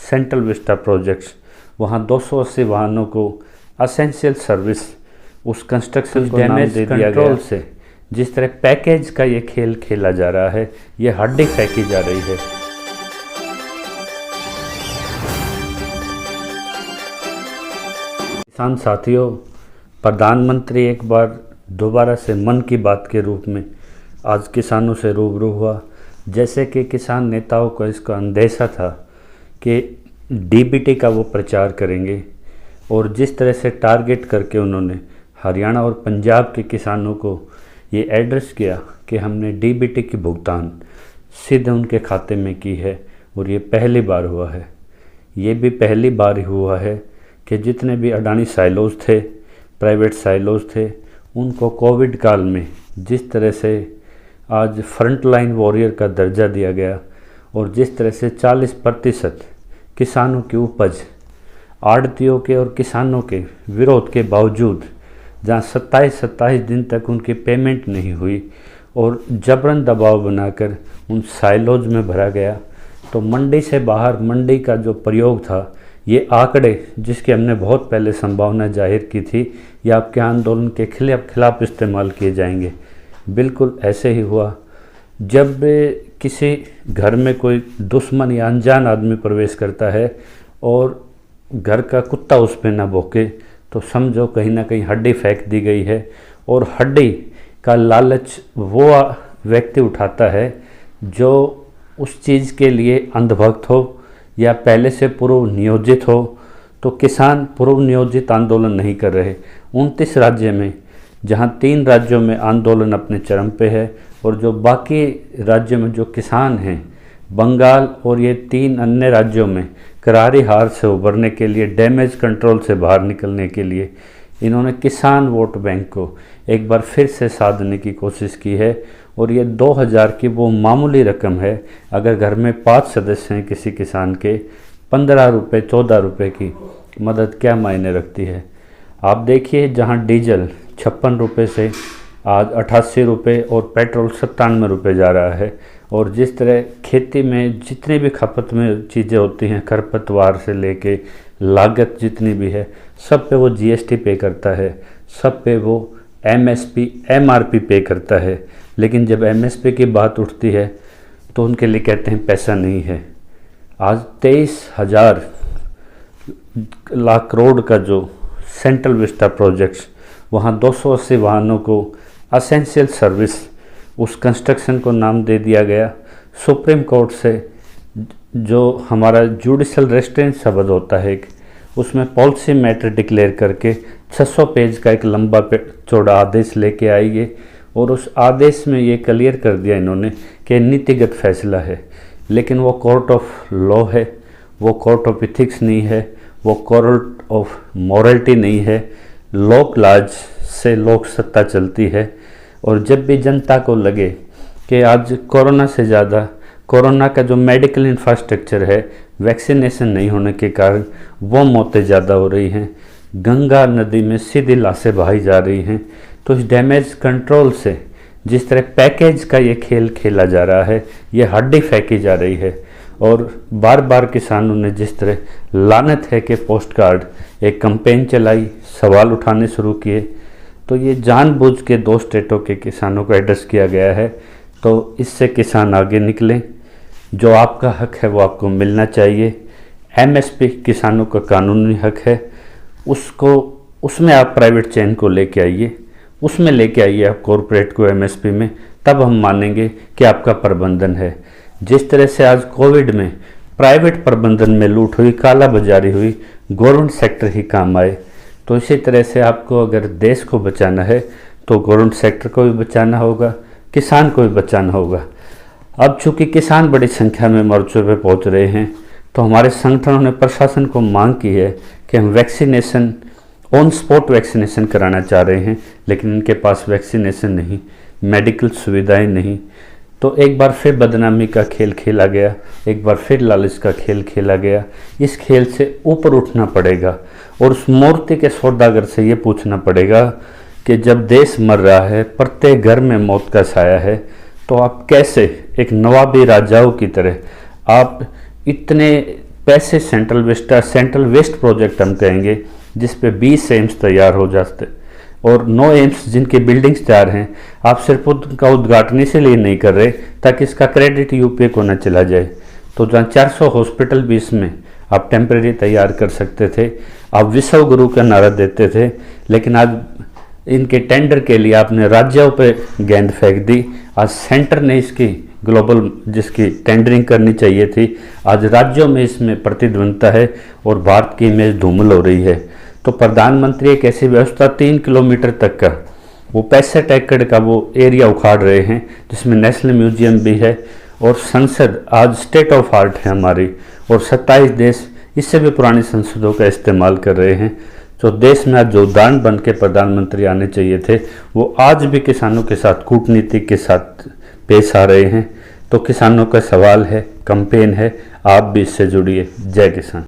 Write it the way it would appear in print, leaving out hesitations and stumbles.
Central Vista projects, वहाँ 280 वाहनों को असेंशियल सर्विस उस कंस्ट्रक्शन को डैमेज कंट्रोल से जिस तरह पैकेज का ये खेल खेला जा रहा है, ये हड्डी फेंकी जा रही है। किसान साथियों, प्रधानमंत्री एक बार दोबारा से मन की बात के रूप में आज किसानों से रूबरू हुआ। जैसे कि किसान नेताओं को इसका अंदेशा था कि डीबीटी का वो प्रचार करेंगे, और जिस तरह से टारगेट करके उन्होंने हरियाणा और पंजाब के किसानों को ये एड्रेस किया कि हमने डीबीटी की भुगतान सीधे उनके खाते में की है, और ये पहली बार हुआ है। ये भी पहली बार हुआ है कि जितने भी अडानी साइलोज थे, प्राइवेट साइलोज थे, उनको कोविड काल में जिस तरह से आज फ्रंटलाइन वॉरियर का दर्जा दिया गया, और जिस तरह से 40% किसानों की उपज आड़तियों के और किसानों के विरोध के बावजूद जहाँ 27 दिन तक उनकी पेमेंट नहीं हुई और जबरन दबाव बनाकर उन साइलोज में भरा गया, तो मंडी से बाहर मंडी का जो प्रयोग था, ये आंकड़े जिसके हमने बहुत पहले संभावना जाहिर की थी, ये आपके आंदोलन के खिलाफ इस्तेमाल किए जाएंगे। बिल्कुल ऐसे ही हुआ। जब किसी घर में कोई दुश्मन या अनजान आदमी प्रवेश करता है और घर का कुत्ता उस पर ना भौंके, तो समझो कहीं ना कहीं हड्डी फेंक दी गई है। और हड्डी का लालच वो व्यक्ति उठाता है जो उस चीज़ के लिए अंधभक्त हो या पहले से पूर्व नियोजित हो। तो किसान पूर्व नियोजित आंदोलन नहीं कर रहे। 29 राज्य में, जहां 3 राज्यों में आंदोलन अपने चरम पे है, और जो बाकी राज्यों में जो किसान हैं, बंगाल और ये 3 अन्य राज्यों में करारी हार से उभरने के लिए, डैमेज कंट्रोल से बाहर निकलने के लिए इन्होंने किसान वोट बैंक को एक बार फिर से साधने की कोशिश की है। और ये 2000 की वो मामूली रकम है। अगर घर में 5 सदस्य हैं किसी किसान के, 15 रुपये 14 रुपये की मदद क्या मायने रखती है। आप देखिए, जहां डीजल 56 रुपये से आज 88 रुपये और पेट्रोल 97 रुपये जा रहा है, और जिस तरह खेती में जितनी भी खपत में चीज़ें होती हैं, खरपतवार से लेके लागत जितनी भी है, सब पे वो जीएसटी पे करता है, सब पे वो एमआरपी पे करता है। लेकिन जब एमएसपी की बात उठती है तो उनके लिए कहते हैं पैसा नहीं है। आज 23,000 लाख करोड़ का जो सेंट्रल विस्टा प्रोजेक्ट्स, वहाँ 280 वाहनों को असेंशियल सर्विस उस कंस्ट्रक्शन को नाम दे दिया गया। सुप्रीम कोर्ट से जो हमारा जुडिशल रेस्ट्रेंट शब्द होता है, उसमें पॉलिसी मैटर डिक्लेयर करके 600 पेज का एक लंबा चौड़ा आदेश लेके आएंगे, और उस आदेश में ये क्लियर कर दिया इन्होंने कि नीतिगत फैसला है, लेकिन वो कोर्ट ऑफ लॉ है, वो कोर्ट ऑफ इथिक्स नहीं है, वो कोर्ट ऑफ मॉरलिटी नहीं है। लोक लाज से लोक सत्ता चलती है। और जब भी जनता को लगे कि आज कोरोना से ज़्यादा, कोरोना का जो मेडिकल इंफ्रास्ट्रक्चर है, वैक्सीनेशन नहीं होने के कारण वो मौतें ज़्यादा हो रही हैं, गंगा नदी में सीधी लाशें बहाई जा रही हैं, तो इस डैमेज कंट्रोल से जिस तरह पैकेज का ये खेल खेला जा रहा है, ये हड्डी फेंकी जा रही है। और बार बार किसानों ने जिस तरह लानत है कि पोस्ट कार्ड एक कैंपेन चलाई, सवाल उठाने शुरू किए, तो ये जानबूझ के 2 स्टेटों के किसानों को एड्रेस किया गया है। तो इससे किसान आगे निकले। जो आपका हक है वो आपको मिलना चाहिए। एमएसपी किसानों का कानूनी हक है, उसमें आप प्राइवेट चेन को लेके आइए, उसमें लेके आइए आप कॉरपोरेट को एमएसपी में, तब हम मानेंगे कि आपका प्रबंधन है। जिस तरह से आज कोविड में प्राइवेट प्रबंधन में लूट हुई, काला बाजारी हुई, गवर्नमेंट सेक्टर ही काम आए, तो इसी तरह से आपको अगर देश को बचाना है तो गवर्नमेंट सेक्टर को भी बचाना होगा, किसान को भी बचाना होगा। अब चूंकि किसान बड़ी संख्या में मोर्चों पे पहुंच रहे हैं, तो हमारे संगठनों ने प्रशासन को मांग की है कि हम वैक्सीनेशन, ऑन स्पॉट वैक्सीनेशन कराना चाह रहे हैं, लेकिन इनके पास वैक्सीनेशन नहीं, मेडिकल सुविधाएं नहीं। तो एक बार फिर बदनामी का खेल खेला गया, एक बार फिर लालच का खेल खेला गया। इस खेल से ऊपर उठना पड़ेगा और उस मूर्ति के सौदागर से ये पूछना पड़ेगा कि जब देश मर रहा है, प्रत्येक घर में मौत का साया है, तो आप कैसे एक नवाबी राजाओं की तरह आप इतने पैसे सेंट्रल वेस्ट प्रोजेक्ट हम कहेंगे, जिस पे 20 एम्स तैयार हो जाते और 9 एम्स जिनकी बिल्डिंग्स तैयार हैं, आप सिर्फ उनका उद्घाटन इसलिए नहीं कर रहे ताकि इसका क्रेडिट यूपीए को न चला जाए। तो जहाँ 400 हॉस्पिटल भी इसमें आप टेम्परेरी तैयार कर सकते थे, आप विश्व गुरु का नारा देते थे, लेकिन आज इनके टेंडर के लिए आपने राज्यों पे गेंद फेंक दी। आज सेंटर ने इसकी ग्लोबल जिसकी टेंडरिंग करनी चाहिए थी, आज राज्यों में इसमें प्रतिद्वंदता है और भारत की इमेज धूमिल हो रही है। तो प्रधानमंत्री एक ऐसी व्यवस्था 3 किलोमीटर तक का वो 65 एकड़ का वो एरिया उखाड़ रहे हैं, जिसमें नेशनल म्यूजियम भी है और संसद आज स्टेट ऑफ आर्ट है हमारी, और 27 देश इससे भी पुरानी संसदों का इस्तेमाल कर रहे हैं। तो देश में आज जो उदाहरण बन के प्रधानमंत्री आने चाहिए थे, वो आज भी किसानों के साथ कूटनीति के साथ पेश आ रहे हैं। तो किसानों का सवाल है, कंपेन है, आप भी इससे जुड़िए। जय किसान।